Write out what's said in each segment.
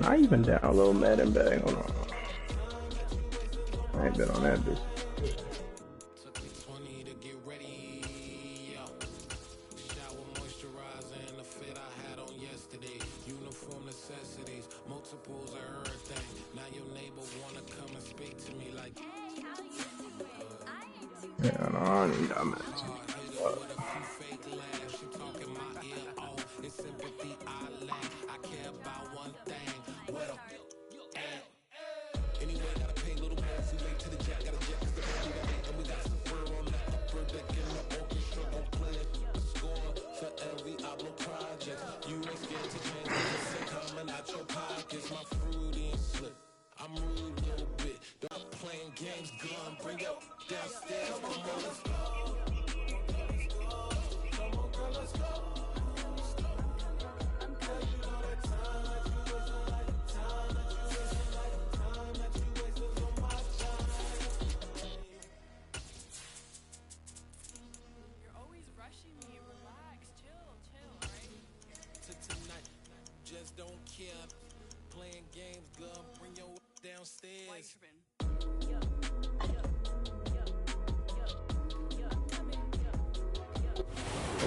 I even download Madden back. Hold on. I ain't been on that bitch. Yeah, no, I don't need that much.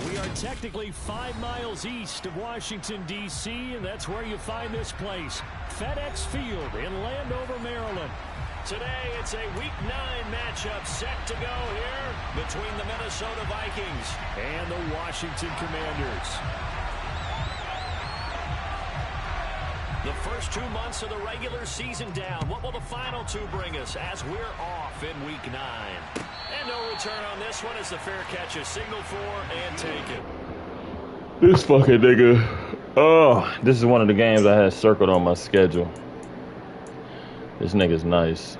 We are technically 5 miles east of Washington, D.C., and that's where you find this place, FedEx Field in Landover, Maryland. Today, it's a Week 9 matchup set to go here between the Minnesota Vikings and the Washington Commanders. The first 2 months of the regular season down. What will the final 2 bring us as we're off in Week 9? And no return on this one as the fair catch is signaled for and taken. This fucking nigga. Oh, this is one of the games I had circled on my schedule. This nigga's nice.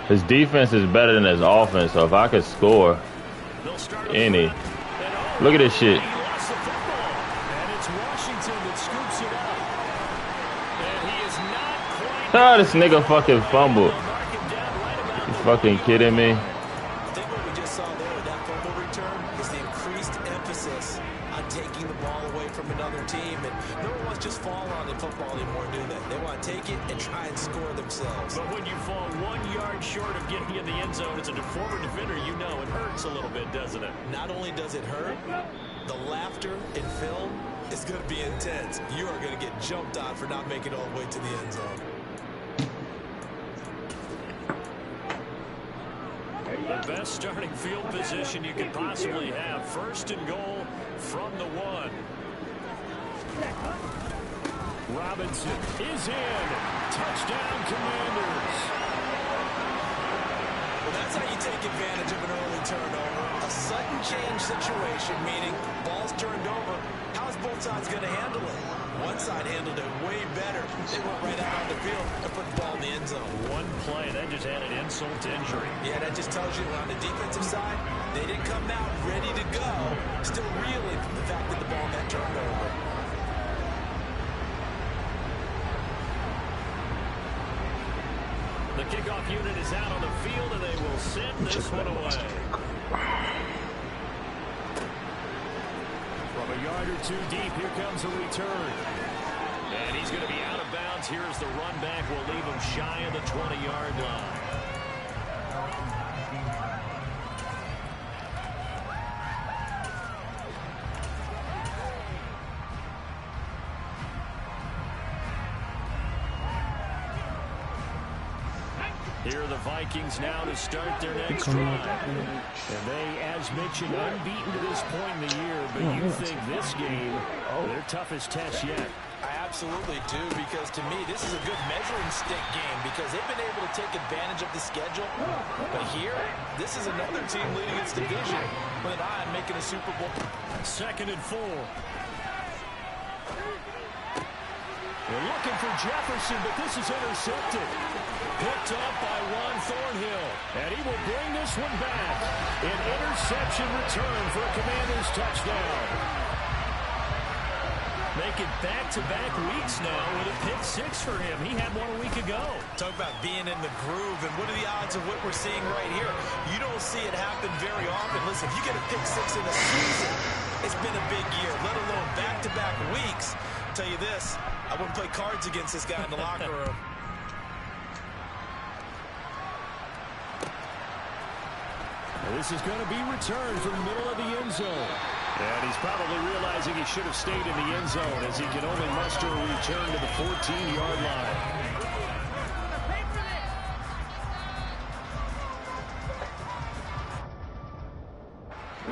His defense is better than his offense, so if I could score any. Look at this shit. Ah, this nigga fucking fumbled. You fucking kidding me? I think what we just saw there with that fumble return is the increased emphasis on taking the ball away from another team. And no one wants just fall on in football anymore, do they? They want to take it and try and score themselves. But when you fall 1 yard short of getting in the end zone as a former defender, you know it hurts a little bit, doesn't it? Not only does it hurt, the laughter in film is going to be intense. You are going to get jumped on for not making it all the way to the end zone. The best starting field position you could possibly have. First and goal from the 1. Robinson is in. Touchdown, Commanders. Well, that's how you take advantage of an early turnover. A sudden change situation, meaning ball's turned over. How's both sides going to handle it? One side handled it way better. They went right out on the field and put the ball in the end zone. One play, that just added insult to injury. Yeah, that just tells you on the defensive side, they didn't come out ready to go. Still reeling from the fact that the ball got turned over. The kickoff unit is out on the field, and they will send this one away. From a yard or 2 deep, here comes a return. And he's going to be out of bounds. Here is the run back. Will leave him shy of the 20-yard line. Here are the Vikings now to start their next drive. And they, as mentioned, unbeaten to this point in the year. But you think this game, their toughest test yet? I absolutely do, because to me, this is a good measuring stick game because they've been able to take advantage of the schedule. But here, this is another team leading its division with an eye on making a Super Bowl. 2nd and 4. They're looking for Jefferson, but this is intercepted. Picked up by Ron Thornhill. And he will bring this one back. An interception return for a Commanders touchdown. Making back-to-back weeks now with a pick six for him. He had one a week ago. Talk about being in the groove, and what are the odds of what we're seeing right here? You don't see it happen very often. Listen, if you get a pick six in a season, it's been a big year, let alone back-to-back weeks. I'll tell you this, I wouldn't play cards against this guy in the locker room. Well, this is going to be returned from the middle of the end zone. And he's probably realizing he should have stayed in the end zone as he can only muster a return to the 14-yard line.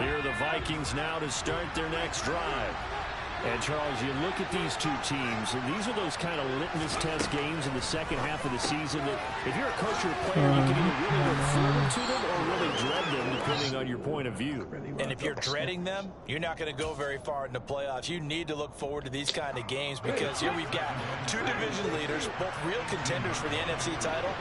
Here are the Vikings now to start their next drive. And, Charles, you look at these two teams, and these are those kind of litmus test games in the second half of the season that if you're a coach or a player, you can either really look forward to them or really dread them, depending on your point of view. And if you're dreading them, you're not going to go very far in the playoffs. You need to look forward to these kind of games because here we've got two division leaders, both real contenders for the NFC title.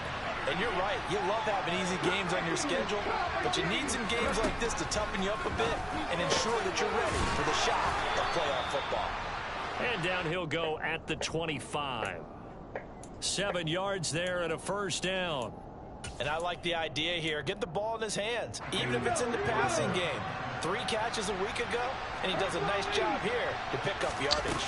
And you're right, you love having easy games on your schedule, but you need some games like this to toughen you up a bit and ensure that you're ready for the shock of playoff football. And down he'll go at the 25. 7 yards there and a first down. And I like the idea here. Get the ball in his hands, even if it's in the passing game. 3 catches a week ago, and he does a nice job here to pick up yardage.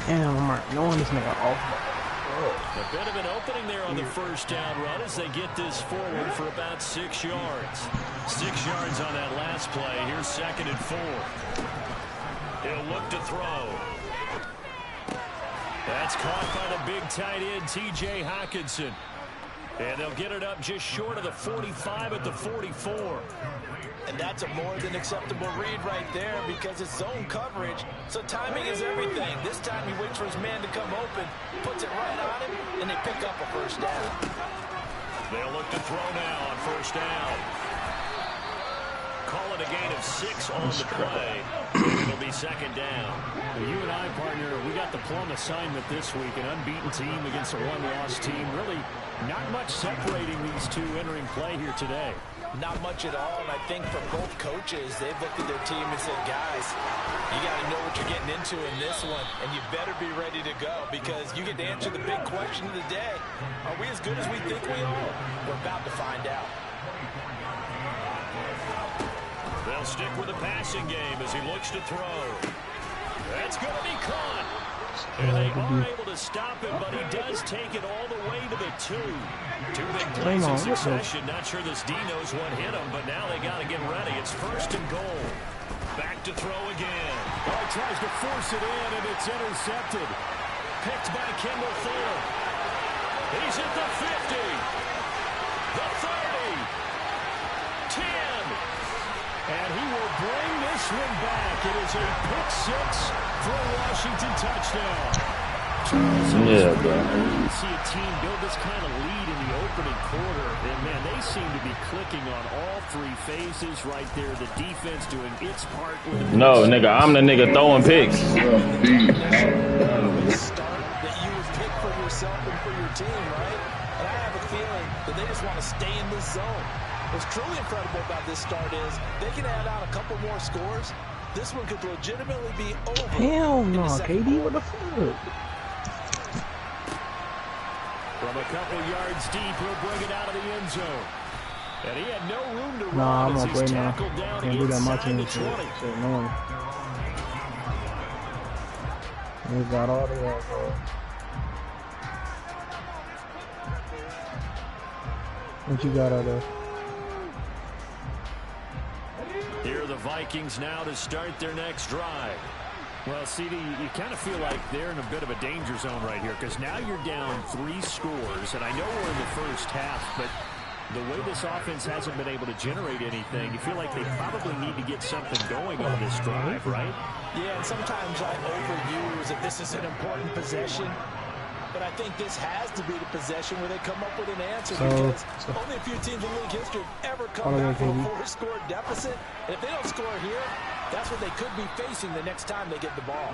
Damn, I'm knowing this nigga off. A bit of an opening there on the first down run as they get this forward for about 6 yards. 6 yards on that last play. Here's 2nd and 4. He'll look to throw. That's caught by the big tight end, T.J. Hockenson. And they'll get it up just short of the 45 at the 44. And that's a more than acceptable read right there because it's zone coverage, so timing is everything. This time he waits for his man to come open, puts it right on him, and they pick up a first down. They'll look to throw now on first down. Call it a gain of 6 on the play. It'll be 2nd down. Well, you and I, partner, we got the plum assignment this week. An unbeaten team against a one-loss team. Really not much separating these two entering play here today. Not much at all, and I think for both coaches, they've looked at their team and said, guys, you got to know what you're getting into in this one, and you better be ready to go because you get to answer the big question of the day. Are we as good as we think we are? We're about to find out. They'll stick with the passing game as he looks to throw. That's going to be caught. And they are able to stop him, but he does take it all the way to the 2. 2 big plays in succession. Not sure this D knows what hit him, but now they got to get ready. It's 1st and goal. Back to throw again. Oh, he tries to force it in, and it's intercepted. Picked by Kendall Fuller. He's at the 50. The 30. 10. And he will bring this one back. It is a pick 6 for a Washington touchdown. Yeah, bro. You see a team build this kind of lead in the opening quarter, and man, they seem to be clicking on all 3 phases right there. The defense doing its part with the No, nigga, I'm the nigga throwing picks. Start that you would pick for yourself and for your team, right? And I have a feeling that they just want to stay in this zone. What's truly incredible about this start is they can add on a couple more scores. This one could legitimately be over. Hell no, KD, what the fuck? From a couple yards deep, he'll bring it out of the end zone. And he had no room to Nah, run I'm as gonna he's play now. tackled down Can't do that much inside in the this 20. shit. Shit, no. We got all the bro. What you got out there? Here are the Vikings now to start their next drive. Well, CD, you kind of feel like they're in a bit of a danger zone right here because now you're down 3 scores, and I know we're in the first half, but the way this offense hasn't been able to generate anything, you feel like they probably need to get something going on this drive, right? Yeah, and sometimes I overuse that this is an important possession. But I think this has to be the possession where they come up with an answer because only a few teams in league history have ever come back from a 4-score deficit. And if they don't score here, that's what they could be facing the next time they get the ball.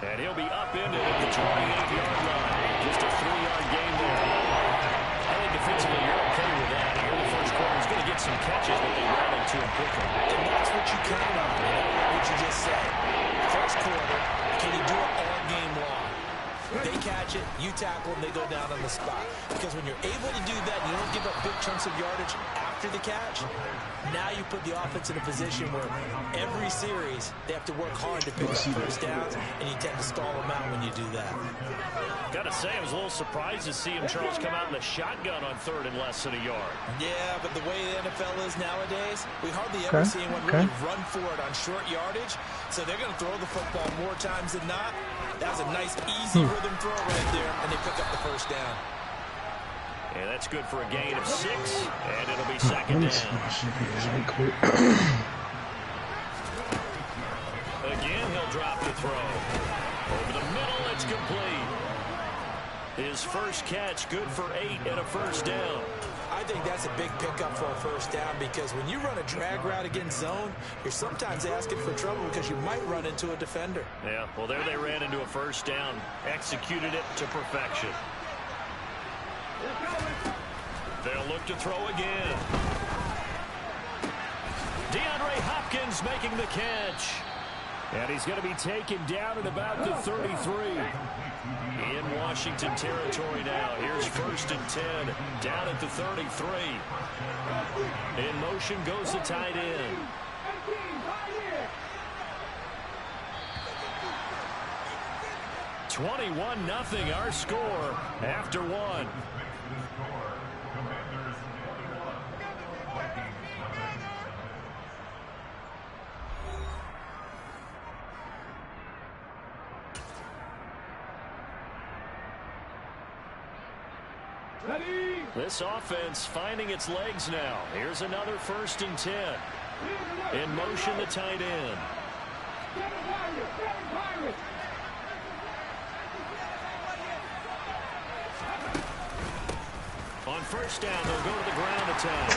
And he'll be upended at the 28-yard line. Just a 3-yard gain there. I think defensively you're okay with that. Here in the first quarter, he's going to get some catches, but they ran into him quickly. And that's what you count on. What you just said. First quarter, can you do it all game long? They catch it, you tackle them, they go down on the spot. Because when you're able to do that, you don't give up big chunks of yardage after the catch. Now you put the offense in a position where every series they have to work hard to pick up first downs, and you tend to stall them out when you do that. Gotta say, I was a little surprised to see him, Charles, come out in the shotgun on 3rd and less than a yard. Yeah, but the way the NFL is nowadays, we hardly ever see anyone really run for it on short yardage. So they're going to throw the football more times than not. That was a nice, easy rhythm throw right there, and they pick up the first down. And that's good for a gain of 6, and it'll be 2nd down. Again, he'll drop the throw. Over the middle, it's complete. His first catch, good for 8 and a first down. I think that's a big pickup for a first down because when you run a drag route against zone, you're sometimes asking for trouble because you might run into a defender. Yeah, well, there they ran into a first down. Executed it to perfection. They'll look to throw again. DeAndre Hopkins making the catch. And he's going to be taken down at about the 33. In Washington territory now. Here's 1st and 10. Down at the 33. In motion goes the tight end. $21-0 our score after 1. This offense finding its legs now. Here's another 1st and 10. In motion, the tight end. On first down, they'll go to the ground attack.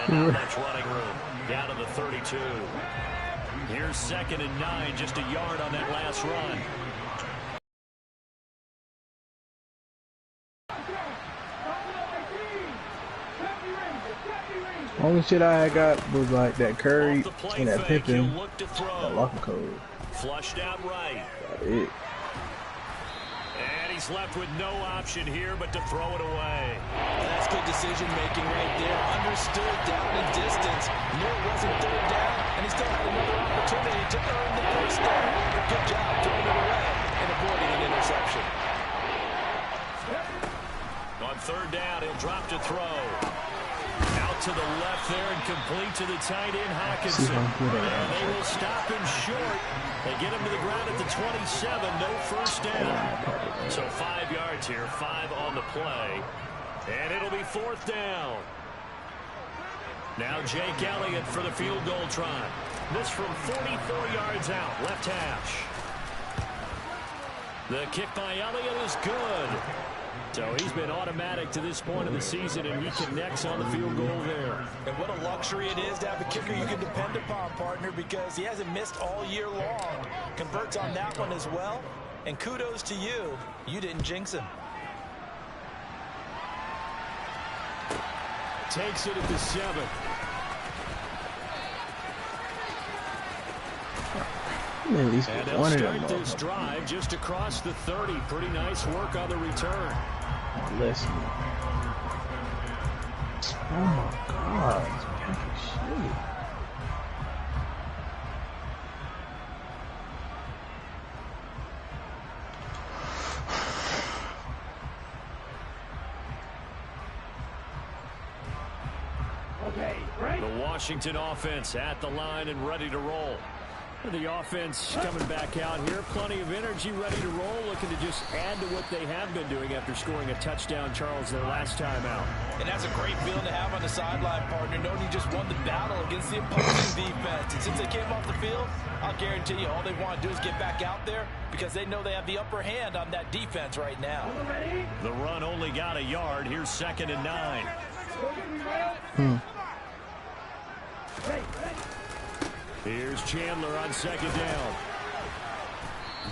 And not much running room. Down to the 32. Here's 2nd and 9, just a yard on that last run. Only shit I got was like that Curry and that Pippen, that locker code. Flushed out right. That's it. And he's left with no option here but to throw it away. That's good decision making right there. Understood down and distance. Knew it wasn't 3rd down, and he still had another opportunity to earn the first down. Good job throwing it away and avoiding an interception. On 3rd down, he'll drop to throw. Out to the left there and complete to the tight end, Hawkinson. And they will stop him short. They get him to the ground at the 27, no first down. So 5 yards here, 5 on the play. And it'll be 4th down. Now Jake Elliott for the field goal try. This from 44 yards out, left hash. The kick by Elliott is good. So he's been automatic to this point of the season, and he connects on the field goal there. And what a luxury it is to have a kicker you can depend upon, partner, because he hasn't missed all year long. Converts on that one as well. And kudos to you. You didn't jinx him. Takes it at the 7. At least and they'll start this drive just across the 30. Pretty nice work on the return. Listen. Oh my God. Shit. The Washington offense at the line and ready to roll. The offense coming back out here. Plenty of energy, ready to roll, looking to just add to what they have been doing after scoring a touchdown, Charles, their last time out. And that's a great feeling to have on the sideline, partner, knowing you just won the battle against the opposing defense. And since they came off the field, I'll guarantee you all they want to do is get back out there because they know they have the upper hand on that defense right now. The run only got a yard. Here's 2nd and 9. Here's Chandler on 2nd down.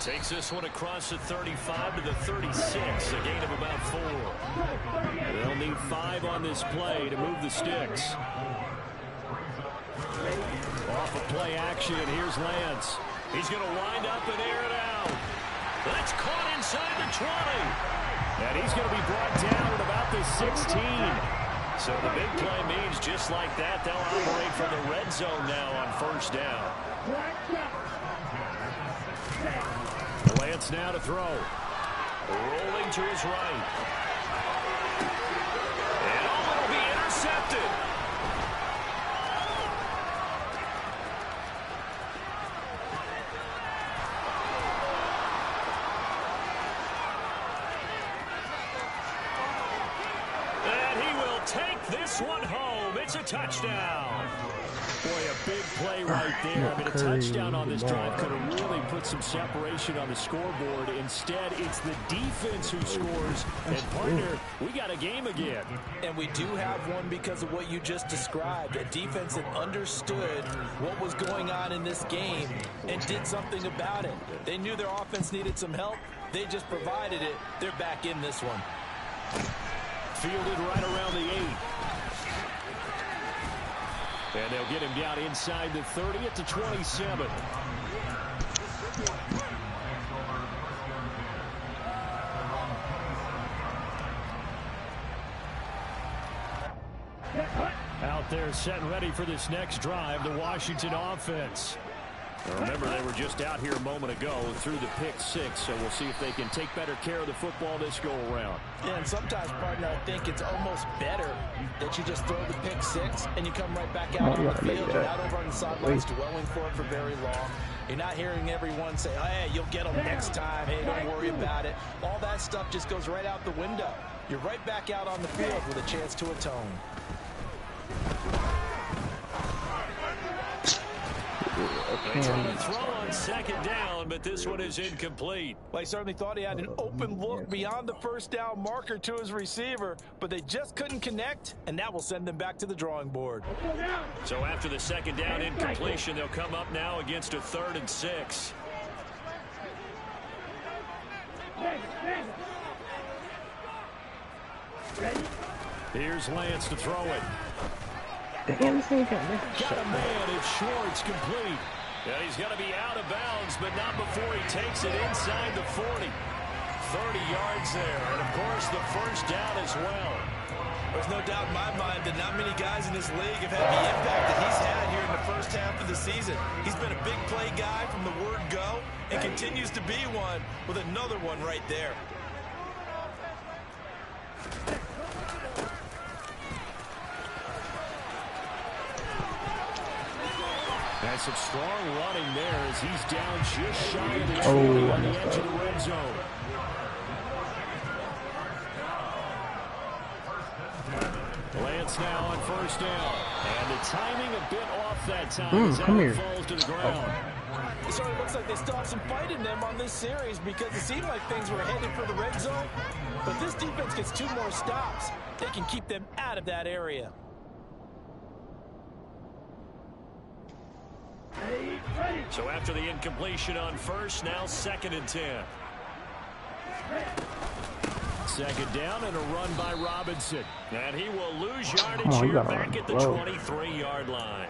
Takes this one across the 35 to the 36, a gain of about 4. They'll need 5 on this play to move the sticks. Off of play action, here's Lance. He's going to wind up and air it out. That's caught inside the 20. And he's going to be brought down at about the 16. So the big play means just like that, they'll operate from the red zone now on first down. Lance now to throw. Rolling to his right. And it'll be intercepted. And he will take this one home. It's a touchdown. Boy, a big play right there. I mean, a touchdown on this drive could have really put some separation on the scoreboard. Instead, it's the defense who scores. And, partner, we got a game again. And we do have one because of what you just described. A defense that understood what was going on in this game and did something about it. They knew their offense needed some help. They just provided it. They're back in this one. Fielded right around the 8. And they'll get him down inside the 30 at the 27. Out there set and ready for this next drive, the Washington offense. Remember, they were just out here a moment ago through the pick 6, so we'll see if they can take better care of the football this go-around. Yeah, and sometimes, partner, I think it's almost better that you just throw the pick 6 and you come right back out on the field. You're not over on the sidelines dwelling for it for very long. You're not hearing everyone say, hey, you'll get them next time. Hey, don't worry about it. All that stuff just goes right out the window. You're right back out on the field with a chance to atone. They try to throw on second down, but this one is incomplete. Well, he certainly thought he had an open look beyond the first down marker to his receiver, but they just couldn't connect, and that will send them back to the drawing board. So after the second down incompletion, they'll come up now against a 3rd and 6. Here's Lance to throw it. Damn, this thing got Got a man, it's Schwartz, complete. Yeah, he's going to be out of bounds, but not before he takes it inside the 40. 30 yards there, and of course the first down as well. There's no doubt in my mind that not many guys in this league have had the impact that he's had here in the first half of the season. He's been a big play guy from the word go and continues to be one with another one right there. And some strong running there as he's down just shy of the 20 on the edge of the red zone. Lance now on first down. And the timing a bit off that time as that falls to the ground. It sort of looks like they still have some fight in them on this series because it seemed like things were headed for the red zone. But this defense gets 2 more stops. They can keep them out of that area. So after the incompletion on first, now 2nd and 10. Second down and a run by Robinson. And he will lose yardage here back at the 23-yard line.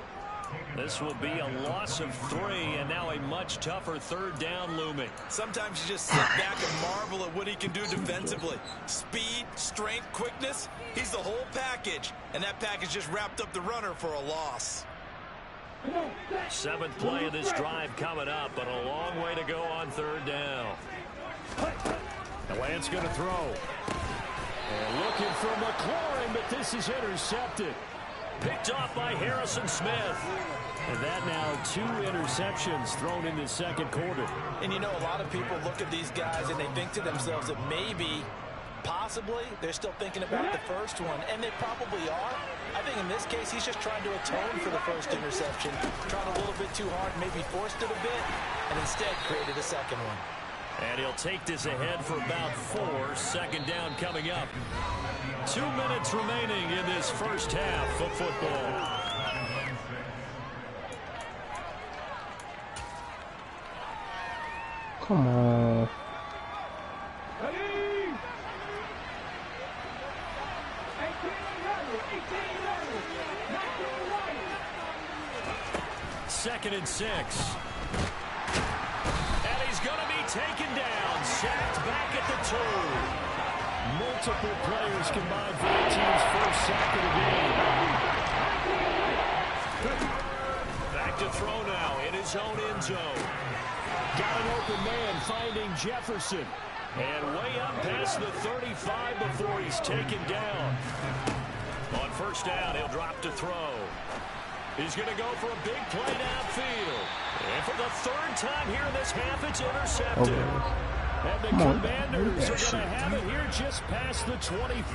This will be a loss of 3, and now a much tougher 3rd down looming. Sometimes you just sit back and marvel at what he can do defensively. Speed, strength, quickness, he's the whole package. And that package just wrapped up the runner for a loss. 7th play of this drive coming up, but a long way to go on 3rd down. Lance going to throw. And looking for McLaurin, but this is intercepted. Picked off by Harrison Smith. And that now 2 interceptions thrown in the 2nd quarter. And you know, a lot of people look at these guys and they think to themselves that maybe, possibly, they're still thinking about the first one. And they probably are. I think in this case, he's just trying to atone for the first interception. Tried a little bit too hard, maybe forced it a bit, and instead created a second one. And he'll take this ahead for about 4. 2nd down coming up. 2 minutes remaining in this first half of football. Come on. Second and 6. And he's going to be taken down. Sacked back at the 2. Multiple players combined for the team's first sack of the game. Back to throw now in his own end zone. Got an open man finding Jefferson. And way up past the 35 before he's taken down. On first down, he'll drop to throw. He's going to go for a big play downfield. And for the third time here in this half, it's intercepted. And the Commanders are going to have it here just past the 25.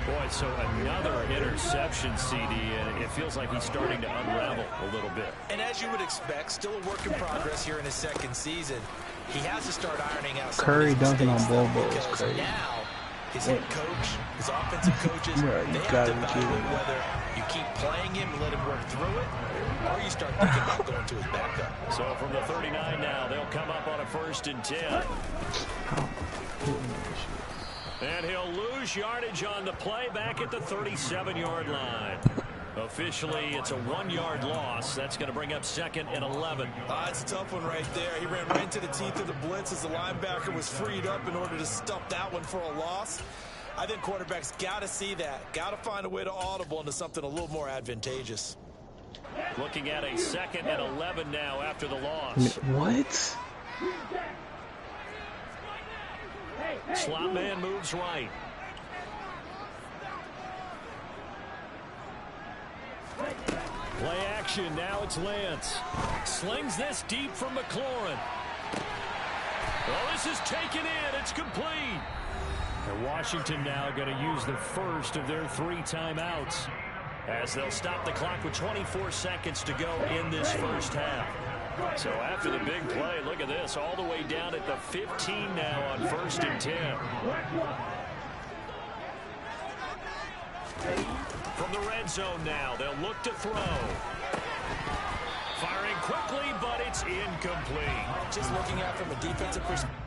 Boy, so another interception, CD, and it feels like he's starting to unravel a little bit. And as you would expect, still a work in progress here in his second season. He has to start ironing out some Curry of his dunking on mistakes, Bobo though, is because crazy. now his head coach, his offensive coaches, Right, they have to evaluate whether you keep playing him and let him work through it, or you start thinking about going to his backup. So from the 39 now, they'll come up on a 1st and 10. And he'll lose yardage on the play back at the 37-yard line. Officially, it's a 1-yard loss. That's going to bring up 2nd and 11. It's a tough one right there. He ran right into the teeth of the blitz as the linebacker was freed up in order to stop that one for a loss. I think quarterbacks got to see that. Got to find a way to audible into something a little more advantageous. Looking at a 2nd and 11 now after the loss. What? Slot man moves right. Play action. Now it's Lance. Slings this deep from McLaurin. Well, this is taken in. It's complete. And Washington now going to use the first of their 3 timeouts as they'll stop the clock with 24 seconds to go in this first half. So after the big play, look at this, all the way down at the 15 now on 1st and 10. From the red zone now, they'll look to throw. Firing quickly, but it's incomplete. Just looking at from a defensive perspective.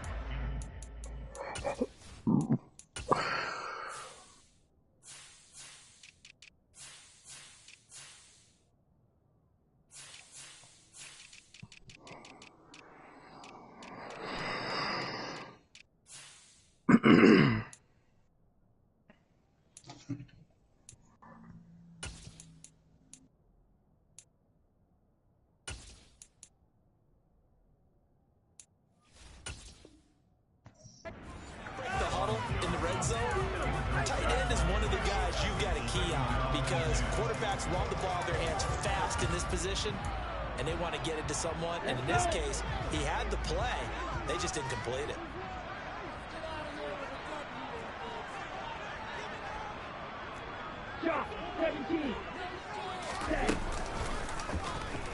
And they want to get it to someone, and in this case, he had the play. They just didn't complete it.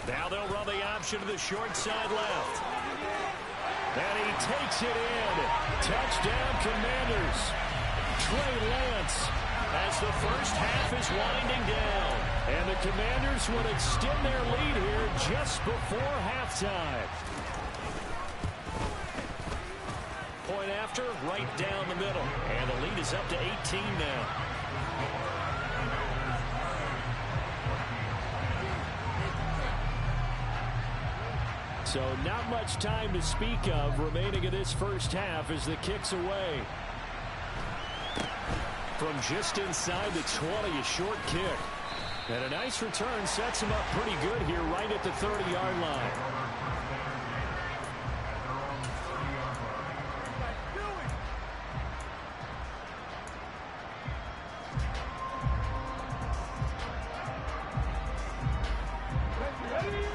Now they'll run the option to the short side left. And he takes it in. Touchdown, Commanders. Trey Lance as the first half is winding down. And the Commanders would extend their lead here just before halftime. Point after, right down the middle. And the lead is up to 18 now. So not much time to speak of remaining in this first half as the kick's away. From just inside the 20, a short kick. And a nice return sets him up pretty good here right at the 30-yard line.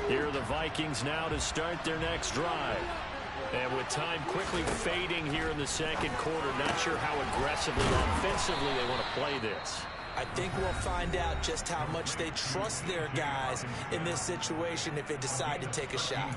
Here are the Vikings now to start their next drive. And with time quickly fading here in the second quarter, not sure how aggressively, offensively they want to play this. I think we'll find out just how much they trust their guys in this situation if they decide to take a shot.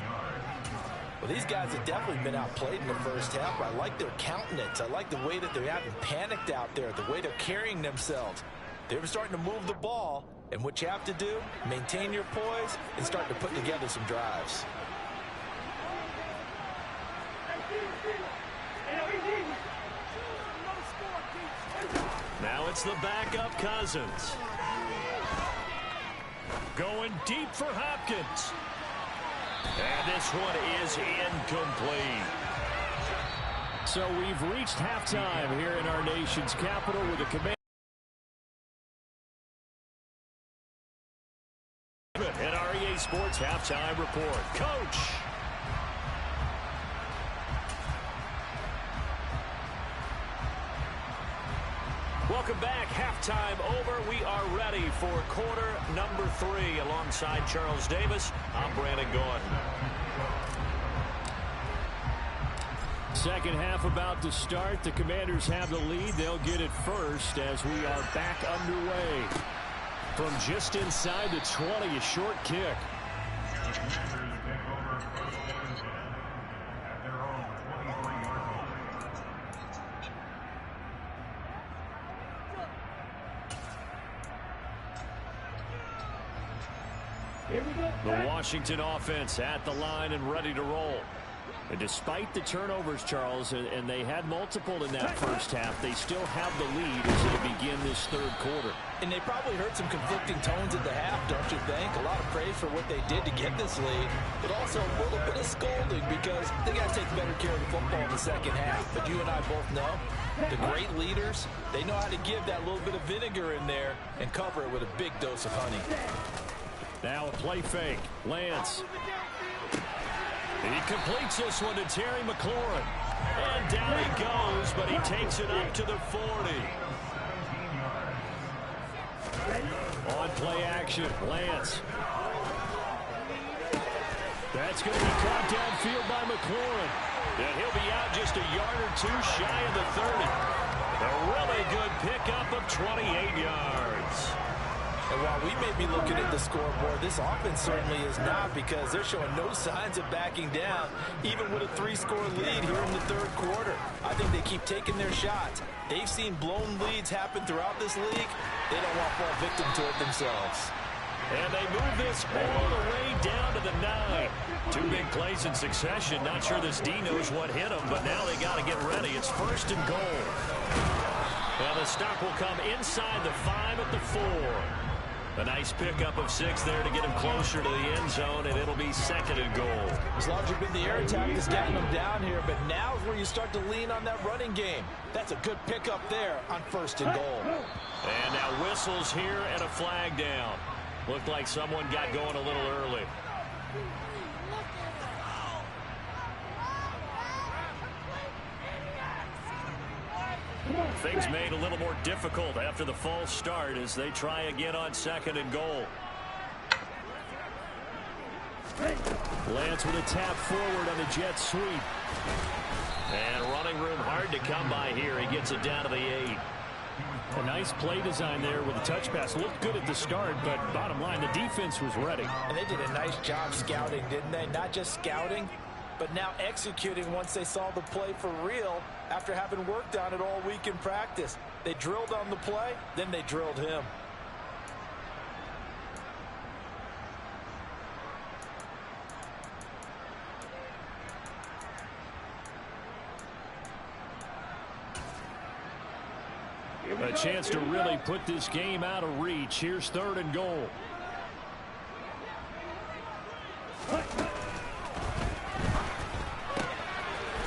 Well, these guys have definitely been outplayed in the first half. I like their countenance. I like the way that they haven't panicked out there, the way they're carrying themselves. They're starting to move the ball, and what you have to do, maintain your poise and start to put together some drives. it's the backup Cousins. Going deep for Hopkins. And this one is incomplete. So we've reached halftime here in our nation's capital with the command. At our EA Sports halftime report. Coach. Welcome back. Halftime over. We are ready for quarter number 3 alongside Charles Davis. I'm Brandon Gordon. Second half about to start. The Commanders have the lead. They'll get it first as we are back underway. From just inside the 20, a short kick. The Washington offense at the line and ready to roll. And despite the turnovers, Charles, and they had multiple in that first half, they still have the lead as they begin this third quarter. And they probably heard some conflicting tones at the half, don't you think? A lot of praise for what they did to get this lead, but also a little bit of scolding because they got to take better care of the football in the second half. But you and I both know the great leaders, they know how to give that little bit of vinegar in there and cover it with a big dose of honey. Now a play fake. Lance. He completes this one to Terry McLaurin. And down he goes, but he takes it up to the 40. On play action, Lance. That's going to be caught downfield by McLaurin. And he'll be out just a yard or two shy of the 30. A really good pickup of 28 yards. And while we may be looking at the scoreboard, this offense certainly is not, because they're showing no signs of backing down, even with a 3-score lead here in the third quarter. I think they keep taking their shots. They've seen blown leads happen throughout this league. They don't want to fall victim to it themselves. And they move this all the way down to the 9. 2 big plays in succession. Not sure this D knows what hit them, but now they got to get ready. It's first and goal. Well, the stop will come inside the 5 at the 4. A nice pickup of 6 there to get him closer to the end zone, and it'll be second and goal. As long as you've been the air attack that's gotten them down here, but now is where you start to lean on that running game. That's a good pickup there on first and goal. And now whistles here and a flag down. Looked like someone got going a little early. Things made a little more difficult after the false start as they try again on second and goal. Lance with a tap forward on the jet sweep. And running room hard to come by here. He gets it down to the 8. A nice play design there with a touch pass. Looked good at the start, but bottom line, the defense was ready. And they did a nice job scouting, didn't they? Not just scouting, but now executing once they saw the play for real after having worked on it all week in practice. They drilled on the play, then they drilled him. A chance to really put this game out of reach. Here's third and goal.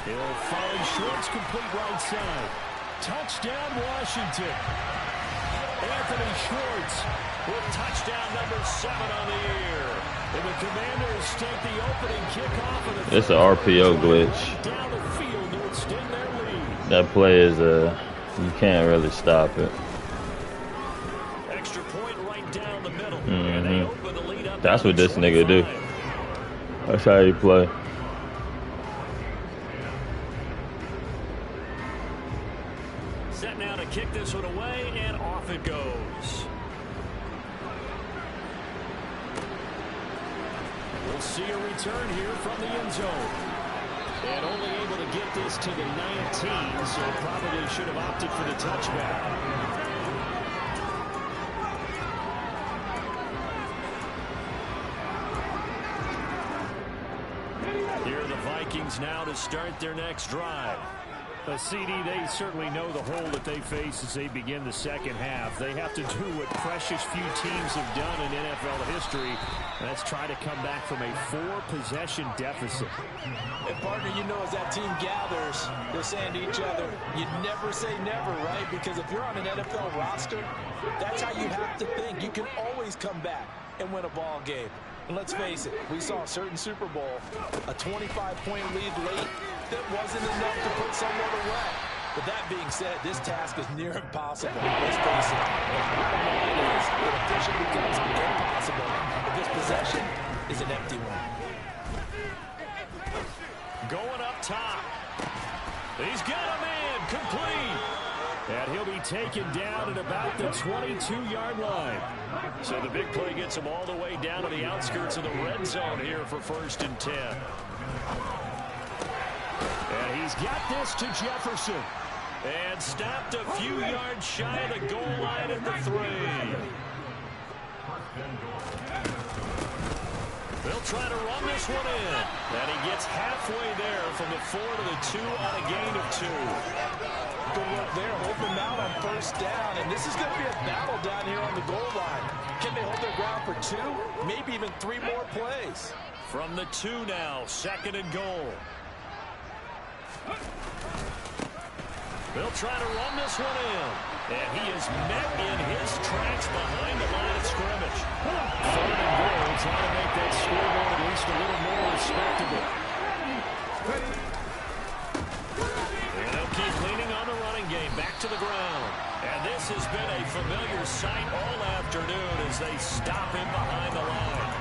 He'll find Schwartz, complete right side. Touchdown, Washington. Anthony Schwartz with touchdown number 7 on the year. And the Commanders take the opening kickoff of the It's an RPO glitch. down the field to extend their lead. That play is you can't really stop it. Extra point right down the middle. And they open the lead up. That's what this nigga do. That's how he play. Set now to kick this one away, and off it goes. We'll see a return here from the end zone. And only able to get this to the 19, so probably should have opted for the touchback. Here are the Vikings now to start their next drive. CD, they certainly know the hole that they face as they begin the second half. They have to do what precious few teams have done in NFL history. That's try to come back from a 4-possession deficit. And partner, you know, as that team gathers, they're saying to each other, you never say never, right? Because if you're on an NFL roster, that's how you have to think. You can always come back and win a ball game. And let's face it, we saw a certain Super Bowl, a 25-point lead late that wasn't enough to put someone away. But that being said, this task is near impossible. Let's face it, the bottom line is it officially becomes impossible if this possession is an empty one. Going up top. He's got a man complete. And he'll be taken down at about the 22-yard line. So the big play gets him all the way down to the outskirts of the red zone here for 1st and 10. And he's got this to Jefferson. And stopped a few yards shy of the goal line at the 3. They'll try to run this one in. And he gets halfway there from the 4 to the 2 on a gain of 2. Good work there, holding them out on 1st down. And this is going to be a battle down here on the goal line. Can they hold their ground for 2? Maybe even 3 more plays. From the 2 now, 2nd and goal. They'll try to run this one in. And he is met in his tracks behind the line of scrimmage. 3rd and goal, trying to make that scoreboard at least a little more respectable. And they'll keep leaning on the running game. Back to the ground. And this has been a familiar sight all afternoon as they stop him behind the line.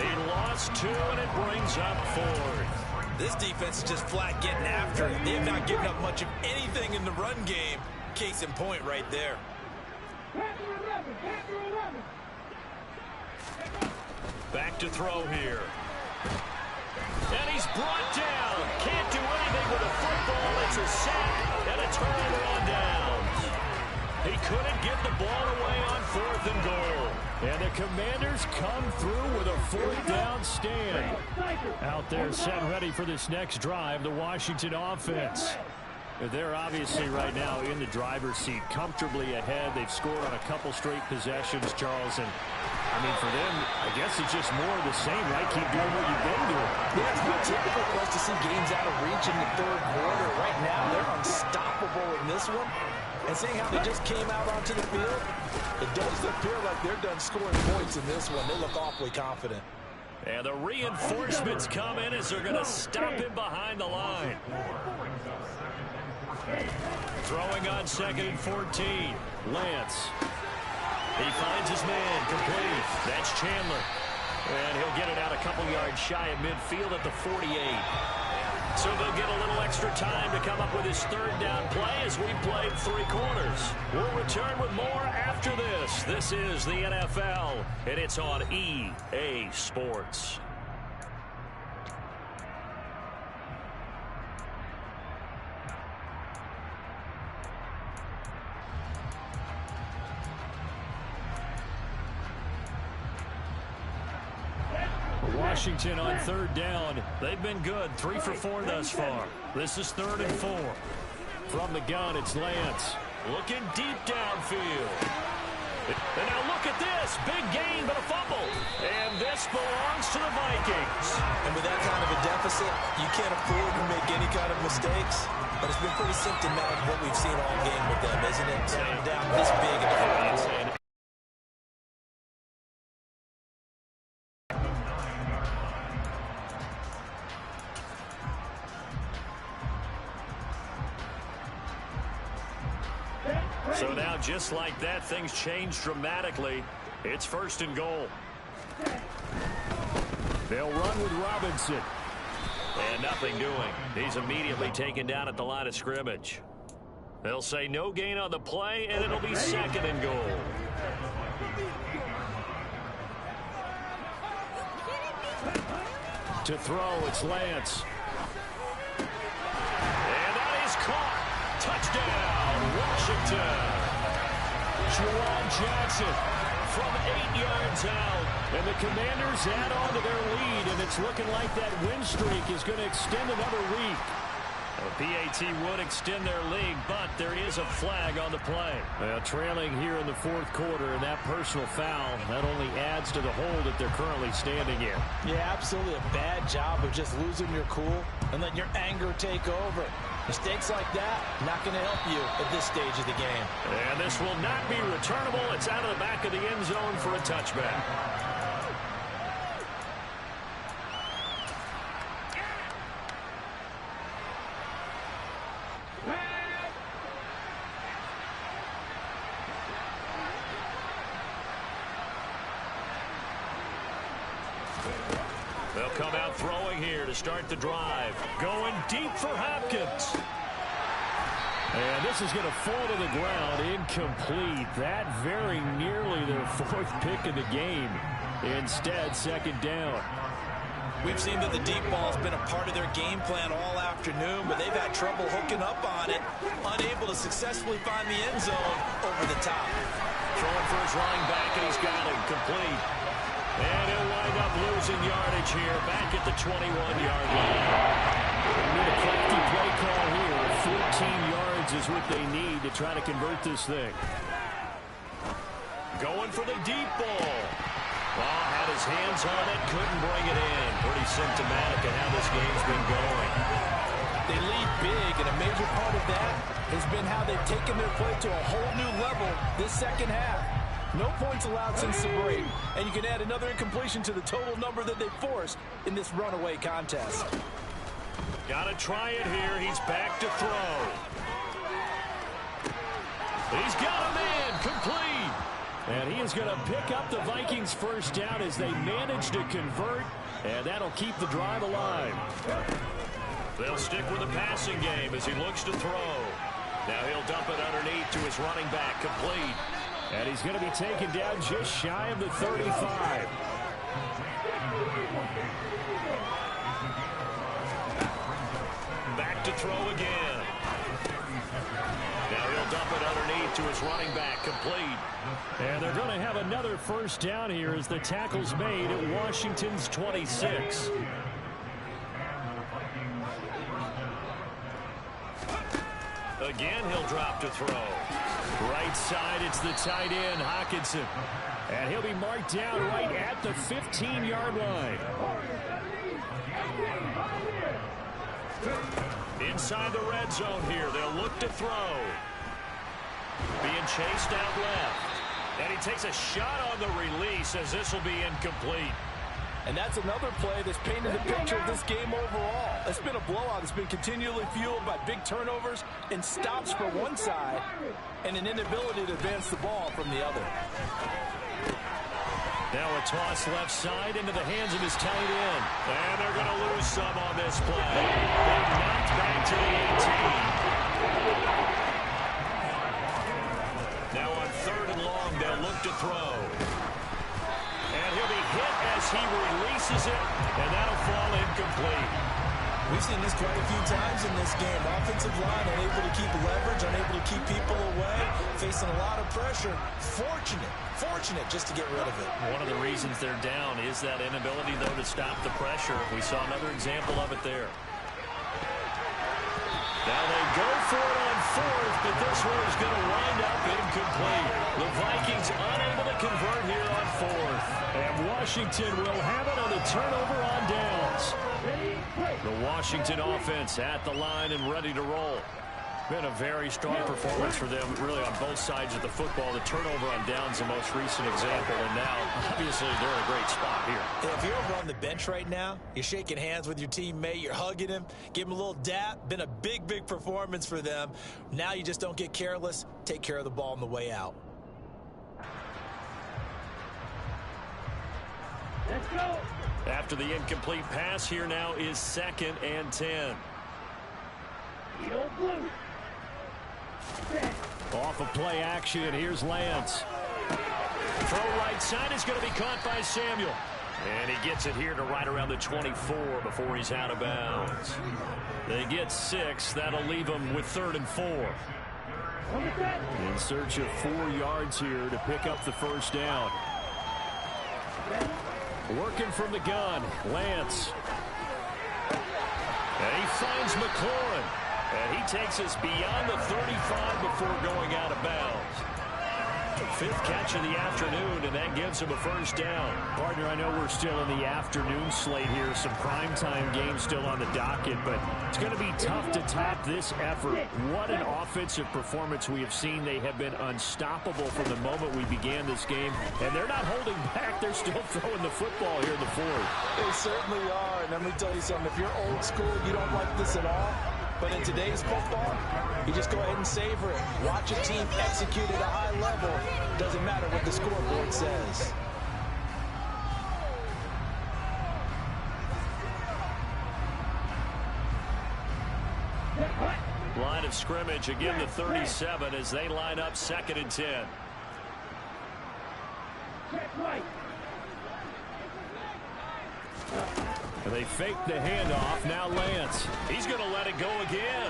He lost 2, and it brings up 4th. This defense is just flat getting after it. They have not given up much of anything in the run game. Case in point right there. Back to throw here. And he's brought down. Can't do anything with a football. It's a sack and a turnover on downs. He couldn't get the ball away on 4th and goal. And the Commanders come through with a 4th down stand. Out there set ready for this next drive, the Washington offense. They're obviously right now in the driver's seat, comfortably ahead. They've scored on a couple straight possessions, Charles. And, I mean, for them, I guess it's just more of the same, right? Keep doing what you've been doing. Yeah, it's been typical for us to see games out of reach in the 3rd quarter. Right now, they're unstoppable in this one. And seeing how they just came out onto the field, it does appear like they're done scoring points in this one. They look awfully confident. And the reinforcements come in as they're going to stop him behind the line. Throwing on 2nd and 14. Lance. He finds his man complete. That's Chandler. And he'll get it out a couple yards shy of midfield at the 48. So they'll get a little extra time to come up with his 3rd down play as we played 3 quarters. We'll return with more after this. This is the NFL, and it's on EA Sports. Washington on 3rd down. They've been good. 3 for 4 thus far. This is 3rd and 4. From the gun, it's Lance. Looking deep downfield. And now look at this. Big gain, but a fumble. And this belongs to the Vikings. And with that kind of a deficit, you can't afford to make any kind of mistakes. But it's been pretty symptomatic of what we've seen all game with them, isn't it? Down this big in the 4th quarter. So now, just like that, things change dramatically. It's 1st and goal. They'll run with Robinson. And nothing doing. He's immediately taken down at the line of scrimmage. They'll say no gain on the play, and it'll be 2nd and goal. To throw, it's Lance. And that is caught. Touchdown, Washington. Juwan Johnson from 8 yards out. And the Commanders add on to their lead, and it's looking like that win streak is going to extend another week. The PAT would extend their lead, but there is a flag on the play. Trailing here in the fourth quarter, and that personal foul, that only adds to the hole that they're currently standing in. Yeah, absolutely a bad job of just losing your cool and letting your anger take over. Mistakes like that, not going to help you at this stage of the game. And this will not be returnable. It's out of the back of the end zone for a touchback. They'll come out throwing here to start the drive. Going deep for Hopkins. And this is going to fall to the ground. Incomplete. That very nearly their fourth pick of the game. Instead, second down. We've seen that the deep ball has been a part of their game plan all afternoon, but they've had trouble hooking up on it, unable to successfully find the end zone over the top. Throwing for his running back, and he's got it complete. And he'll wind up losing yardage here back at the 21-yard line. They need a crafty play call here. 14 yards is what they need to try to convert this thing. Going for the deep ball. Well, had his hands on it, couldn't bring it in. Pretty symptomatic of how this game's been going. They lead big, and a major part of that has been how they've taken their play to a whole new level this second half. No points allowed since the break, and you can add another incompletion to the total number that they forced in this runaway contest. Got to try it here. He's back to throw. He's got a man complete. And he is going to pick up the Vikings' first down as they manage to convert, and that'll keep the drive alive. They'll stick with the passing game as he looks to throw. Now he'll dump it underneath to his running back, complete. And he's going to be taken down just shy of the 35. Back to throw again. Now he'll dump it underneath to his running back, complete. And they're going to have another first down here as the tackle's made at Washington's 26. Again, he'll drop to throw. Right side, it's the tight end, Hockenson. And he'll be marked down right at the 15-yard line. Inside the red zone here, they'll look to throw. Being chased out left. And he takes a shot on the release as this will be incomplete. And that's another play that's painted the picture of this game overall. It's been a blowout. It's been continually fueled by big turnovers and stops for one side and an inability to advance the ball from the other. Now a toss left side into the hands of his tight end. And they're going to lose some on this play. They're knocked back to the 18. Now on third and long, they'll look to throw. And he'll be hit as he releases it, and that'll fall incomplete. We've seen this quite a few times in this game. Offensive line unable to keep leverage, unable to keep people away, facing a lot of pressure. Fortunate just to get rid of it. One of the reasons they're down is that inability, though, to stop the pressure. We saw another example of it there. Now they go for it on fourth, but this one is going to wind up incomplete. The Vikings unable to convert here on fourth. And Washington will have it on the turnover on downs. The Washington offense at the line and ready to roll. Been a very strong performance for them, really, on both sides of the football. The turnover on downs, the most recent example, and now, obviously, they're in a great spot here. If you're over on the bench right now, you're shaking hands with your teammate, you're hugging him, give him a little dap. Been a big performance for them. Now you just don't get careless. Take care of the ball on the way out. Let's go. After the incomplete pass, here now is 2nd and 10. Off of play action, here's Lance. Throw right side is going to be caught by Samuel. And he gets it here to right around the 24 before he's out of bounds. They get 6. That'll leave them with 3rd and 4. In search of 4 yards here to pick up the first down. Working from the gun, Lance. And he finds McLaurin. And he takes us beyond the 35 before going out of bounds. Fifth catch of the afternoon, and that gives him a first down. Partner, I know we're still in the afternoon slate here. Some primetime games still on the docket, but it's going to be tough to top this effort. What an offensive performance we have seen. They have been unstoppable from the moment we began this game, and they're not holding back. They're still throwing the football here in the fourth. They certainly are, and let me tell you something. If you're old school, you don't like this at all. But in today's football, you just go ahead and savor it. Watch a team execute at a high level. Doesn't matter what the scoreboard says. Line of scrimmage, again the 37 as they line up 2nd and 10. They fake the handoff. Now Lance. He's going to let it go again.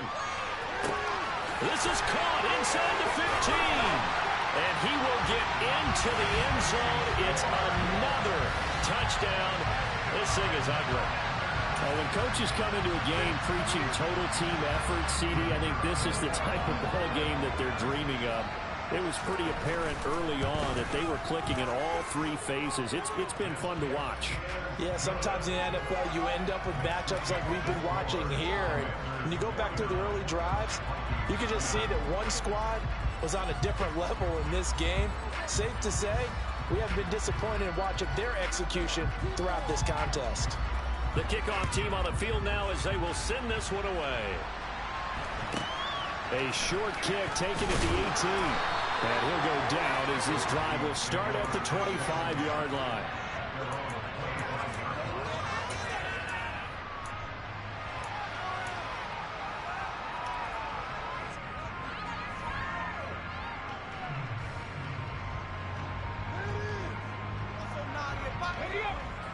This is caught inside the 15. And he will get into the end zone. It's another touchdown. This thing is ugly. Well, when coaches come into a game preaching total team effort, CD, I think this is the type of ball game that they're dreaming of. It was pretty apparent early on that they were clicking in all three phases. It's been fun to watch. Yeah, sometimes in the NFL you end up with matchups like we've been watching here. And when you go back through the early drives, you can just see that one squad was on a different level in this game. Safe to say, we haven't been disappointed in watching their execution throughout this contest. The kickoff team on the field now as they will send this one away. A short kick taken at the 18. And he'll go down as this drive will start at the 25-yard line.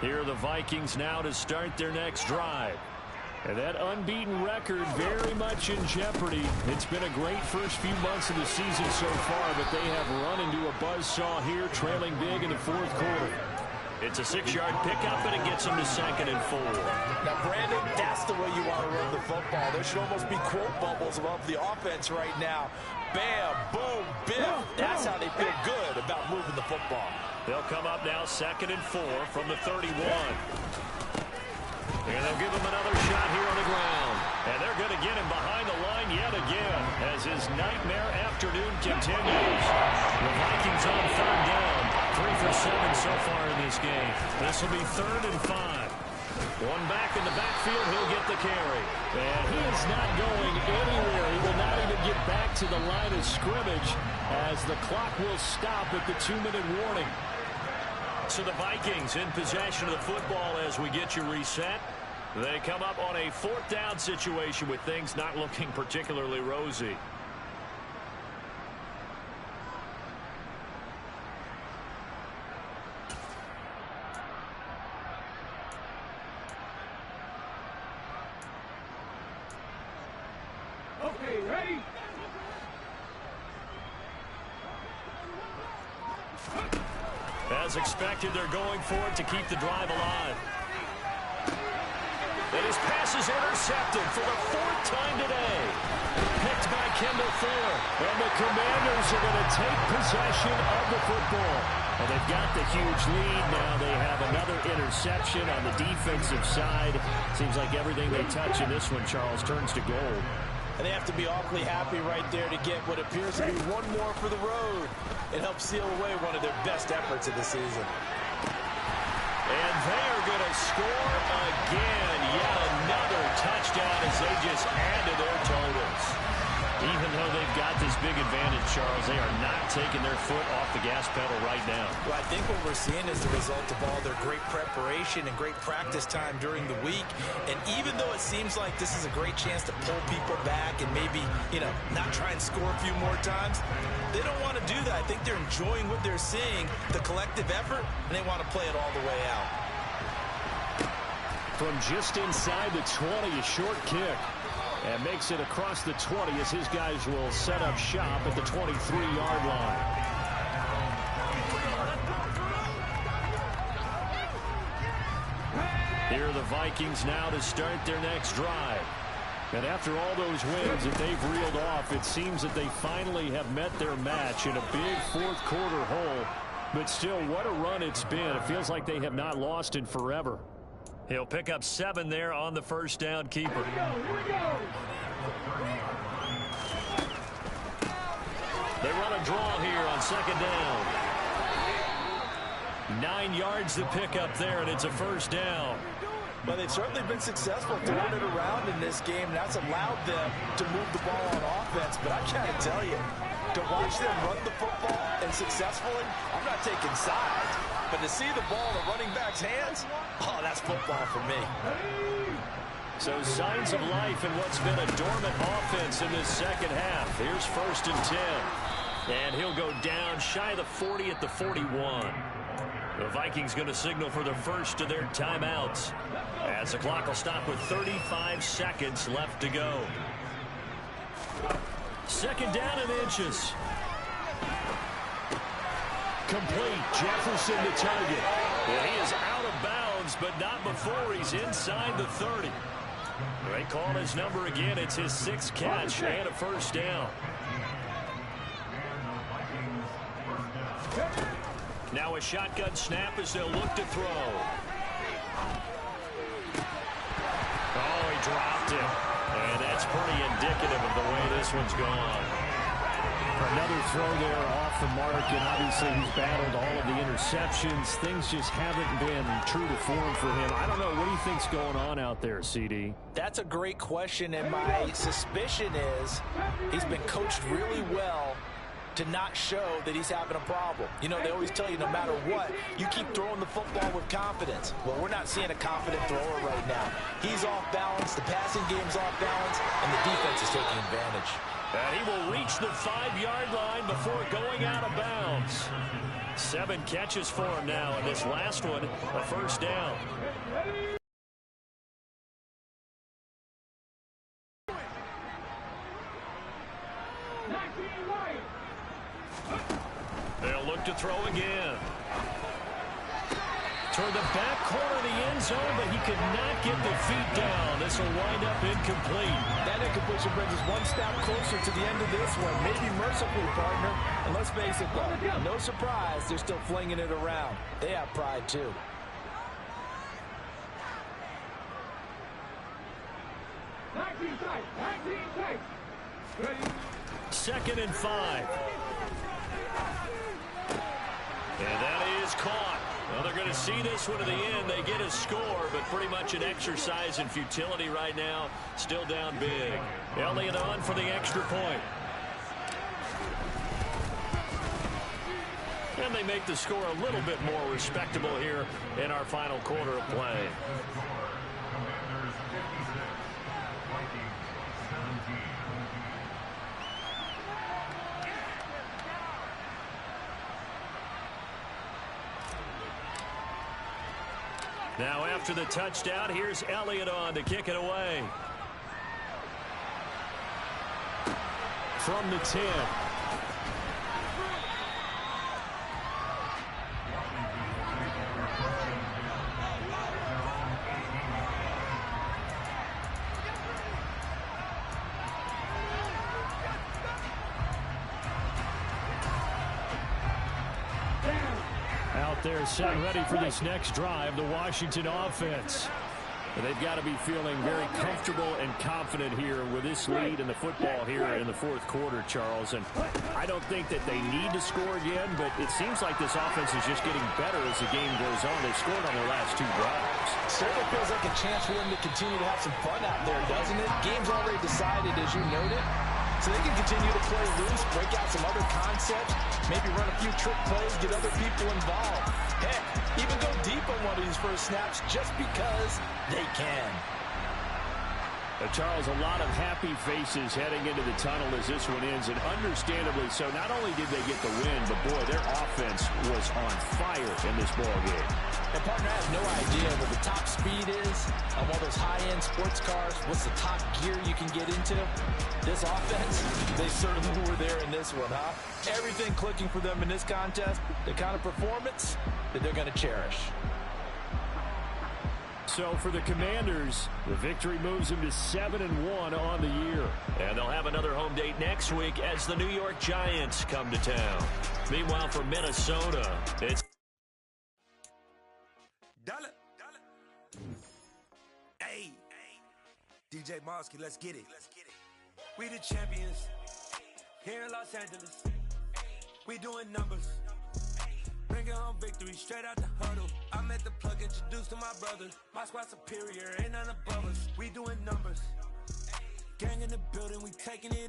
Here are the Vikings now to start their next drive. And that unbeaten record very much in jeopardy. It's been a great first few months of the season so far, but they have run into a buzzsaw here, trailing big in the fourth quarter. It's a 6-yard pickup, and it gets them to 2nd and 4. Now, Brandon, that's the way you want to run the football. There should almost be quote bubbles above the offense right now. Bam, boom, biff. That's how they feel good about moving the football. They'll come up now 2nd and 4 from the 31. And they'll give him another shot here on the ground. And they're going to get him behind the line yet again as his nightmare afternoon continues. The Vikings on 3rd down. 3 for 7 so far in this game. This will be 3rd and 5. One back in the backfield. He'll get the carry. And he is not going anywhere. He will not even get back to the line of scrimmage as the clock will stop at the 2-minute warning. So the Vikings in possession of the football as we get you reset. They come up on a 4th down situation with things not looking particularly rosy. Okay, ready? As expected, they're going for it to keep the drive alive. And his pass is intercepted for the 4th time today. Picked by Kendall Fuller. And the Commanders are going to take possession of the football. And they've got the huge lead. Now they have another interception on the defensive side. Seems like everything they touch in this one, Charles, turns to gold. And they have to be awfully happy right there to get what appears to be one more for the road. It helps seal away one of their best efforts of the season. And they are going to score again. Yet another touchdown as they just add to their totals. Even though they've got this big advantage, Charles, they are not taking their foot off the gas pedal right now. Well, I think what we're seeing is the result of all their great preparation and great practice time during the week. And even though it seems like this is a great chance to pull people back and maybe, not try and score a few more times, they don't want to do that. I think they're enjoying what they're seeing, the collective effort, and they want to play it all the way out. From just inside the 20, a short kick. And makes it across the 20 as his guys will set up shop at the 23-yard line. Here are the Vikings now to start their next drive. And after all those wins that they've reeled off, it seems that they finally have met their match in a big fourth quarter hole. But still, what a run it's been. It feels like they have not lost in forever. He'll pick up 7 there on the first down keeper. Here we go. They run a draw here on second down. 9 yards to pick up there, and it's a first down. But they've certainly been successful throwing it around in this game. And that's allowed them to move the ball on offense. But I got to tell you, to watch them run the football and successfully, I'm not taking sides. But to see the ball in the running back's hands, oh, that's football for me. So signs of life in what's been a dormant offense in this second half. Here's 1st and 10. And he'll go down shy of the 40 at the 41. The Vikings going to signal for the first of their timeouts, as the clock will stop with 35 seconds left to go. Second down and inches. Complete. Jefferson to target. Well, he is out of bounds, but not before he's inside the 30. They call his number again. It's his 6th catch and a first down. Now a shotgun snap as they'll look to throw. Oh, he dropped it. And that's pretty indicative of the way this one's gone. Another throw there off the mark, and obviously he's battled all of the interceptions. Things just haven't been true to form for him. I don't know. What do you think's going on out there, CD? That's a great question, and my suspicion is he's been coached really well to not show that he's having a problem. You know, they always tell you no matter what, you keep throwing the football with confidence. Well, we're not seeing a confident thrower right now. He's off balance, the passing game's off balance, and the defense is taking advantage. And he will reach the 5-yard line before going out of bounds. 7 catches for him now, and this last one, a first down. They'll look to throw again. Toward the back corner of the end zone, but he could not get the feet down. This will wind up incomplete. That incompletion brings us one step closer to the end of this one. Maybe mercifully, partner. And let's face it, though, no surprise, they're still flinging it around. They have pride, too. Second and 5. And that is caught. Well, they're going to see this one to the end. They get a score, but pretty much an exercise in futility right now. Still down big. Elliott on for the extra point. And they make the score a little bit more respectable here in our final quarter of play. Now after the touchdown, here's Elliott on to kick it away. From the 10. They're set ready for this next drive, the Washington offense. They've got to be feeling very comfortable and confident here with this lead in the football here in the fourth quarter, Charles. And I don't think that they need to score again, but it seems like this offense is just getting better as the game goes on. They've scored on their last 2 drives. Certainly feels like a chance for them to continue to have some fun out there, doesn't it? Game's already decided, as you noted. So they can continue to play loose, break out some other concepts, maybe run a few trick plays, get other people involved. Heck, even go deep on one of these first snaps just because they can. Charles, a lot of happy faces heading into the tunnel as this one ends, and understandably so. Not only did they get the win, but boy, their offense was on fire in this ball game. And partner, I have no idea what the top speed is of all those high-end sports cars. What's the top gear you can get into? This offense, they certainly were there in this one, huh? Everything clicking for them in this contest, the kind of performance that they're going to cherish. So for the Commanders, the victory moves them to 7-1 on the year. And they'll have another home date next week as the New York Giants come to town. Meanwhile, for Minnesota, it's... Dollar. Hey, DJ Mosky, let's get it. We the champions here in Los Angeles. We doing numbers. Bringing home victory straight out the huddle. I met the plug, introduced to my brother. My squad superior, ain't none above us. We doing numbers. Gang in the building, we taking it.